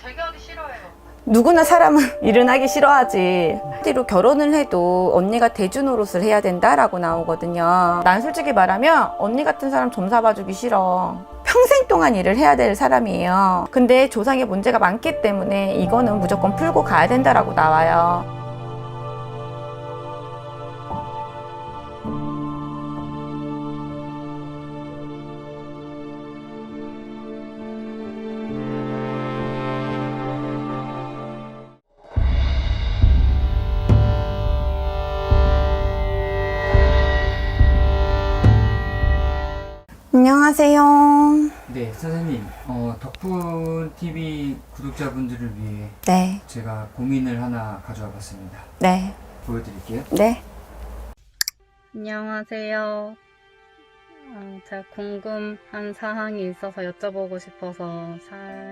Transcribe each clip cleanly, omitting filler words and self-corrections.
되게 하기 싫어해요. 누구나 사람은 일은 하기 싫어하지. 실제로 결혼을 해도 언니가 대주 노릇을 해야 된다라고 나오거든요. 난 솔직히 말하면 언니 같은 사람 좀 잡아주기 싫어. 평생 동안 일을 해야 될 사람이에요. 근데 조상에 문제가 많기 때문에 이거는 무조건 풀고 가야 된다라고 나와요. 안녕하세요. 네, 선생님, 덕분TV 구독자분들을 위해 네, 제가 고민을 하나 가져와 봤습니다. 네, 보여드릴게요. 네. 안녕하세요. 제가 궁금한 사항이 있어서 여쭤보고 싶어서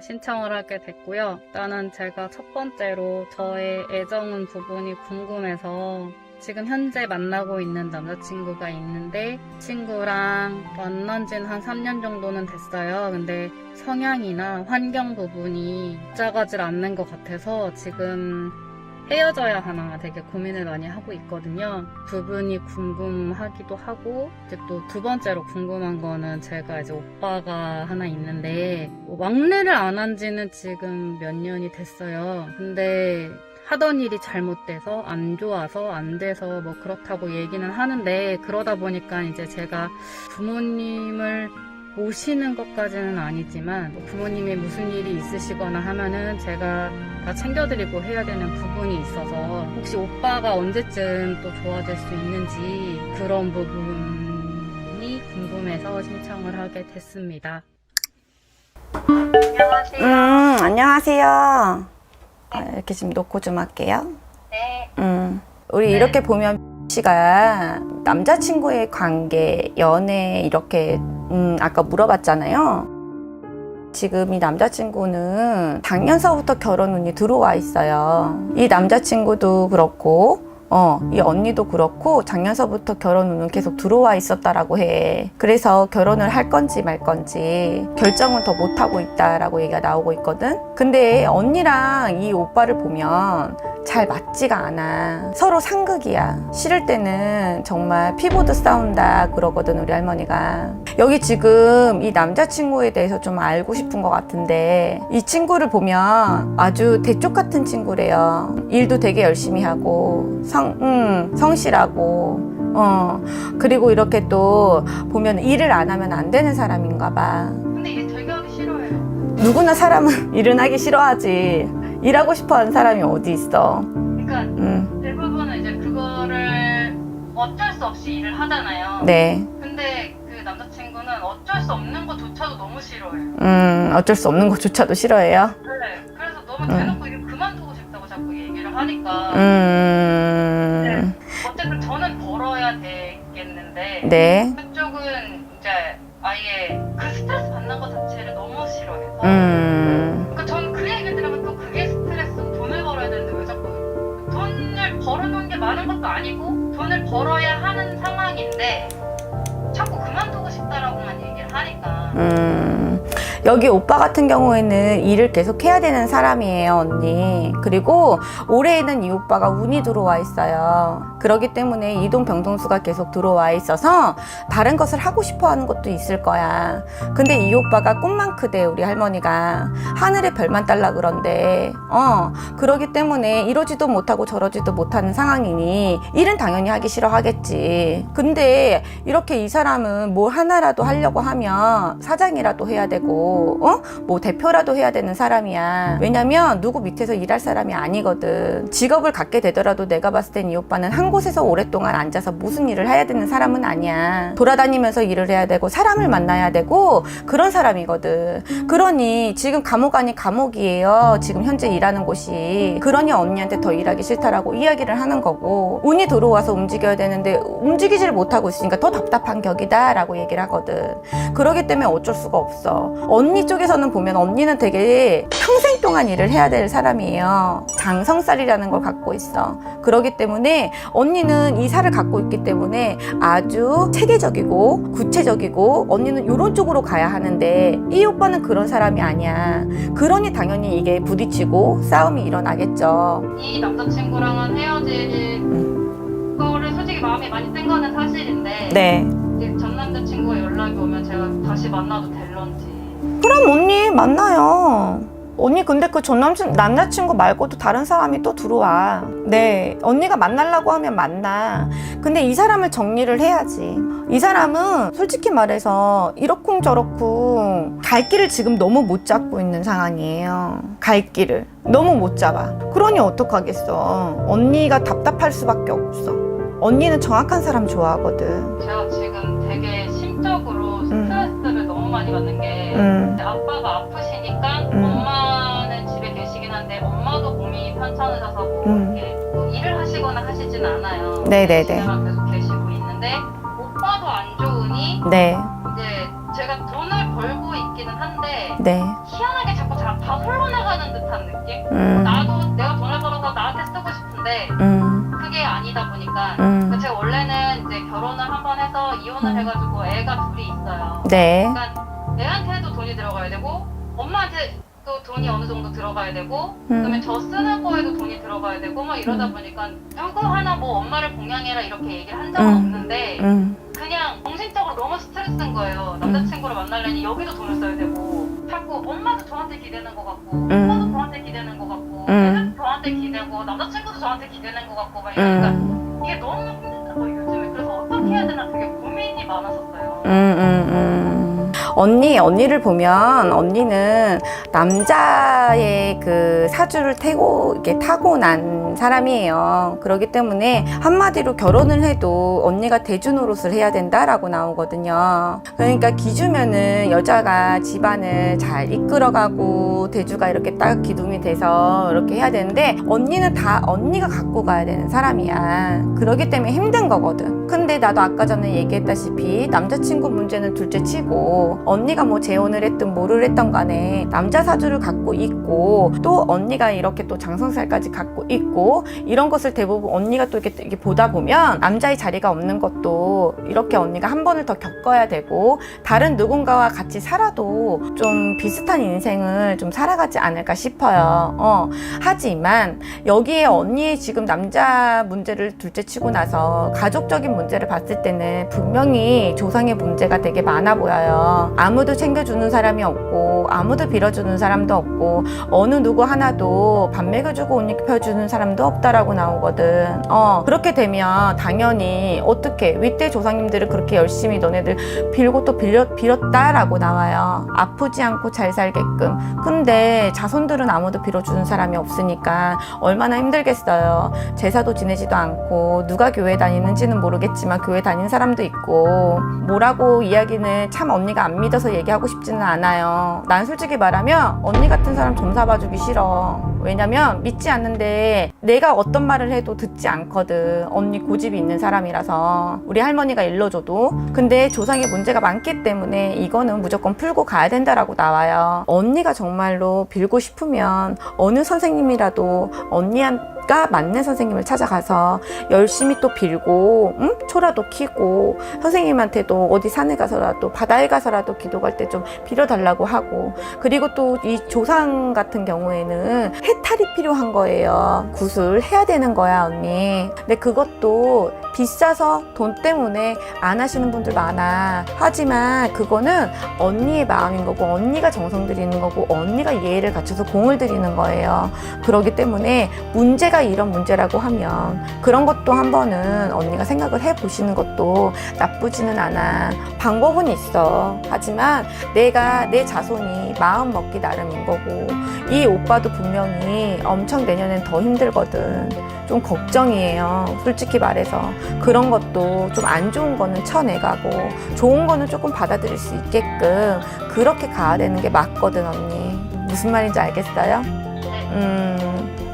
신청을 하게 됐고요. 일단은 제가 첫 번째로 저의 애정은 부분이 궁금해서 지금 현재 만나고 있는 남자친구가 있는데 친구랑 만난 지는 한 3년 정도는 됐어요. 근데 성향이나 환경 부분이 맞아가질 않는 것 같아서 지금 헤어져야 하나 되게 고민을 많이 하고 있거든요. 부분이 궁금하기도 하고 이제 또 두 번째로 궁금한 거는 제가 이제 오빠가 하나 있는데 왕래를 안 한 지는 지금 몇 년이 됐어요. 근데 하던 일이 잘못돼서 안 좋아서 안 돼서 뭐 그렇다고 얘기는 하는데 그러다 보니까 이제 제가 부모님을 모시는 것까지는 아니지만 부모님이 무슨 일이 있으시거나 하면은 제가 다 챙겨드리고 해야 되는 부분이 있어서 혹시 오빠가 언제쯤 또 좋아질 수 있는지 그런 부분이 궁금해서 신청을 하게 됐습니다. 안녕하세요. 안녕하세요. 이렇게 좀 놓고 좀 할게요. 네. 우리 이렇게 보면 씨가 남자친구의 관계, 연애 이렇게 아까 물어봤잖아요. 지금 이 남자친구는 작년서부터 결혼 운이 들어와 있어요. 이 남자친구도 그렇고 이 언니도 그렇고 작년서부터 결혼 운은 계속 들어와 있었다라고 해. 그래서 결혼을 할 건지 말 건지 결정은 더 못하고 있다라고 얘기가 나오고 있거든. 근데 언니랑 이 오빠를 보면 잘 맞지가 않아. 서로 상극이야. 싫을 때는 정말 피보드 싸운다 그러거든 우리 할머니가. 여기 지금 이 남자친구에 대해서 좀 알고 싶은 것 같은데 이 친구를 보면 아주 대쪽 같은 친구래요. 일도 되게 열심히 하고 성실하고 그리고 이렇게 또 보면 일을 안 하면 안 되는 사람인가 봐. 근데 일 되게 하기 싫어해요. 누구나 사람은 일은 하기 싫어하지. 일하고 싶어 하는 사람이 어디 있어. 그러니까 대부분은 이제 그거를 어쩔 수 없이 일을 하잖아요. 네. 근데 그 남자친구는 어쩔 수 없는 것조차도 너무 싫어해요. 어쩔 수 없는 것조차도 싫어해요. 네. 그래서 너무 대놓고 이게 그만두고 싶다고 자꾸 얘기를 하니까 네. 어쨌든 저는 벌어야 되겠는데 네. 그쪽은 이제 아예 그 스트레스 받는 것 자체를 너무 싫어해서 그러니까 저는 그 얘기를 들으면 또 그게 스트레스, 돈을 벌어야 되는데 왜 자꾸 돈을 벌어놓은 게 많은 것도 아니고 돈을 벌어야 하는 상황인데 자꾸 그만두고 싶다라고만 얘기를 하니까 여기 오빠 같은 경우에는 일을 계속 해야 되는 사람이에요, 언니. 그리고 올해에는 이 오빠가 운이 들어와 있어요. 그렇기 때문에 이동병동수가 계속 들어와 있어서 다른 것을 하고 싶어 하는 것도 있을 거야. 근데 이 오빠가 꿈만 크대, 우리 할머니가. 하늘에 별만 달라 그런데. 그러기 때문에 이러지도 못하고 저러지도 못하는 상황이니 일은 당연히 하기 싫어 하겠지. 근데 이렇게 이 사람은 뭘 하나라도 하려고 하면 사장이라도 해야 되고 뭐 대표라도 해야 되는 사람이야. 왜냐면 누구 밑에서 일할 사람이 아니거든. 직업을 갖게 되더라도 내가 봤을 땐 이 오빠는 한 곳에서 오랫동안 앉아서 무슨 일을 해야 되는 사람은 아니야. 돌아다니면서 일을 해야 되고 사람을 만나야 되고 그런 사람이거든. 그러니 지금 감옥 아닌 감옥이에요. 지금 현재 일하는 곳이. 그러니 언니한테 더 일하기 싫다라고 이야기를 하는 거고 운이 들어와서 움직여야 되는데 움직이지를 못하고 있으니까 더 답답한 격이다 라고 얘기를 하거든. 그러기 때문에 어쩔 수가 없어. 언니 쪽에서는 보면 언니는 되게 평생 동안 일을 해야 될 사람이에요. 장성살이라는 걸 갖고 있어. 그렇기 때문에 언니는 이 살을 갖고 있기 때문에 아주 체계적이고 구체적이고 언니는 이런 쪽으로 가야 하는데 이 오빠는 그런 사람이 아니야. 그러니 당연히 이게 부딪히고 싸움이 일어나겠죠. 이 남자친구랑은 헤어질 거를 솔직히 마음이 많이 쓴 거는 사실인데 네. 이제 전 남자친구가 연락이 오면 제가 다시 만나도 될런지. 그럼 언니 만나요. 언니 근데 그 전 남자친구 말고도 다른 사람이 또 들어와. 네, 언니가 만나려고 하면 만나. 근데 이 사람을 정리를 해야지. 이 사람은 솔직히 말해서 이러쿵저러쿵 갈 길을 지금 너무 못 잡고 있는 상황이에요. 갈 길을 너무 못 잡아. 그러니 어떡하겠어. 언니가 답답할 수밖에 없어. 언니는 정확한 사람 좋아하거든. 제가 지금 되게 심적으로 스트레스를 너무 많이 받는 게 아빠가 아프시니까 엄마는 집에 계시긴 한데 엄마도 몸이 편찮으셔서 뭐 이렇게 뭐 일을 하시거나 하시진 않아요. 네네네. 집에만 계속 계시고 있는데 오빠도 안 좋으니 네, 이제 제가 돈을 벌고 있기는 한데 네. 희한하게 자꾸 다 흘러나가는 듯한 느낌? 나도 내가 돈을 벌어서 나한테 쓰고 싶은데 그게 아니다 보니까 그러니까 제가 원래는 이제 결혼을 한 번 해서 이혼을 해가지고 애가 둘이 있어요. 네. 그러니까 애한테도 돈이 들어가야 되고 엄마한테 또 돈이 어느 정도 들어가야 되고 그다음에 저 쓰는 거에도 돈이 들어가야 되고 막 이러다 보니까 누구 하나 뭐 엄마를 봉양해라 이렇게 얘기를 한 적은 없는데 그냥 정신적으로 너무 스트레스인 거예요. 남자친구를 만나려니 여기도 돈을 써야 되고 자꾸 엄마도 저한테 기대는 것 같고 오빠도 저한테 기대는 것 같고 애들도 저한테 기대고 남자친구도 저한테 기대는 것 같고 막 이러니까 이게 너무 힘들더라고요 요즘에. 그래서 어떻게 해야 되나 되게 고민이 많았었어요. 언니를 보면 언니는 남자의 그 사주를 이렇게 타고난 사람이에요. 그렇기 때문에 한마디로 결혼을 해도 언니가 대주 노릇을 해야 된다라고 나오거든요. 그러니까 기주면은 여자가 집안을 잘 이끌어가고 대주가 이렇게 딱 기둥이 돼서 이렇게 해야 되는데 언니는 다 언니가 갖고 가야 되는 사람이야. 그렇기 때문에 힘든 거거든. 근데 나도 아까 전에 얘기했다시피 남자친구 문제는 둘째 치고 언니가 뭐 재혼을 했든 뭐를 했던 간에 남자 사주를 갖고 있고 또 언니가 이렇게 또 장성살까지 갖고 있고 이런 것을 대부분 언니가 또 이렇게 보다 보면 남자의 자리가 없는 것도 이렇게 언니가 한 번을 더 겪어야 되고 다른 누군가와 같이 살아도 좀 비슷한 인생을 좀 살아가지 않을까 싶어요. 하지만 여기에 언니의 지금 남자 문제를 둘째 치고 나서 가족적인 문제를 봤을 때는 분명히 조상의 문제가 되게 많아 보여요. 아무도 챙겨주는 사람이 없고 아무도 빌어주는 사람도 없고 어느 누구 하나도 밥 먹여주고 옷 입혀주는 사람도 없다라고 나오거든. 그렇게 되면 당연히 어떻게 윗대 조상님들을 그렇게 열심히 너네들 빌고 또 빌었다라고 나와요. 아프지 않고 잘 살게끔. 근데 자손들은 아무도 빌어주는 사람이 없으니까 얼마나 힘들겠어요. 제사도 지내지도 않고 누가 교회 다니는지는 모르겠지만 교회 다닌 사람도 있고 뭐라고 이야기는 참 언니가 안 믿어서 얘기하고 싶지는 않아요. 난 솔직히 말하면 언니 같은 사람 좀 잡아주기 싫어. 왜냐면 믿지 않는데 내가 어떤 말을 해도 듣지 않거든. 언니 고집이 있는 사람이라서 우리 할머니가 일러줘도. 근데 조상의 문제가 많기 때문에 이거는 무조건 풀고 가야 된다라고 나와요. 언니가 정말로 빌고 싶으면 어느 선생님이라도 언니가 맞는 선생님을 찾아가서 열심히 또 빌고 초라도 키고 선생님한테도 어디 산에 가서라도 바다에 가서라도 기도 갈 때 좀 빌어달라고 하고 그리고 또 이 조상 같은 경우에는 해탈이 필요한 거예요. 구슬 해야 되는 거야 언니. 근데 그것도 비싸서 돈 때문에 안 하시는 분들 많아. 하지만 그거는 언니의 마음인 거고 언니가 정성 들이는 거고 언니가 예의를 갖춰서 공을 들이는 거예요. 그렇기 때문에 문제가 이런 문제라고 하면 그런 것도 한 번은 언니가 생각을 해보시는 것도 나쁘지는 않아. 방법은 있어. 하지만 내 자손이 마음 먹기 나름인 거고 이 오빠도 분명히 엄청 내년엔 더 힘들거든. 좀 걱정이에요. 솔직히 말해서. 그런 것도 좀 안 좋은 거는 쳐내가고 좋은 거는 조금 받아들일 수 있게끔 그렇게 가야 되는 게 맞거든 언니. 무슨 말인지 알겠어요?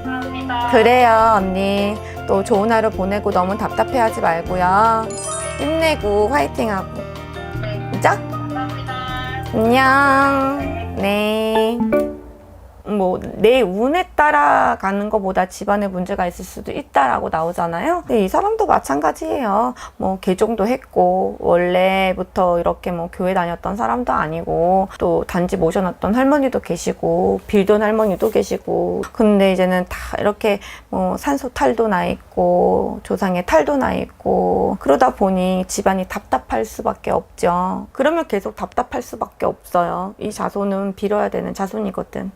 감사합니다. 그래요 언니. 또 좋은 하루 보내고 너무 답답해하지 말고요. 힘내고 화이팅하고. 진짜? 감사합니다. 안녕. 네. 네. 뭐 내 운에 따라가는 것보다 집안에 문제가 있을 수도 있다라고 나오잖아요. 근데 이 사람도 마찬가지예요. 뭐 개종도 했고 원래부터 이렇게 뭐 교회 다녔던 사람도 아니고 또 단지 모셔놨던 할머니도 계시고 빌던 할머니도 계시고 근데 이제는 다 이렇게 뭐 산소 탈도 나 있고 조상의 탈도 나 있고 그러다 보니 집안이 답답할 수밖에 없죠. 그러면 계속 답답할 수밖에 없어요. 이 자손은 빌어야 되는 자손이거든.